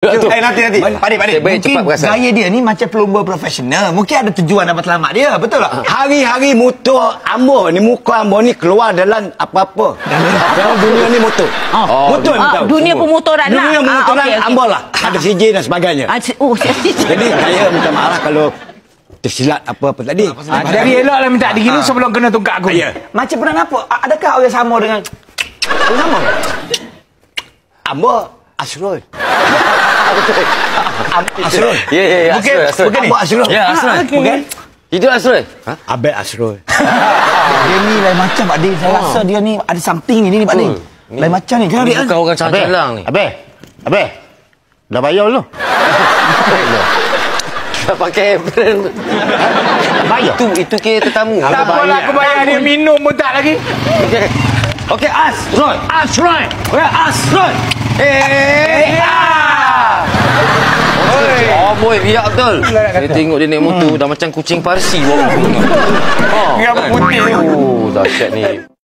Nanti. Padik. Mungkin gaya dia ni macam pelumba profesional. Mungkin ada tujuan dapat selamat dia. Betul tak? Hari-hari motor Ambo ni, muka Ambo ni keluar dalam apa-apa. Dalam dunia ni motor. Motor ni tahu. Dunia pemotoran lah. Dunia pemotoran Ambo lah. Ada CJ dan sebagainya. Jadi saya minta maaf kalau tersilap apa-apa tadi. Jadi eloklah minta digini sebelum kena tungkak aku. Macam pernah nampak? Adakah orang sama dengan... Orang sama? Ambo Asrul. Asrul. Ya, Asrul. Bukan Asrul. Ya, Asrul. Bukan? Itu Asrul. Abang Asrul. Dia ni lain macam Pak Din. Saya rasa dia ni ada something ni Pak Din. Lain macam ni. Kenapa dia? Bukan orang calang ni. Abe. Dah bayar belum? Dah pakai apron. Bayar. Itu kira tetamu. Tak apalah, aku bayar dia minum pun tak lagi. Okey, Asrul. Asrul. Oh boy, biar betul. Saya tengok dia naik motor dah macam kucing Parsi bau. Rambut putih. Dahsyat ni.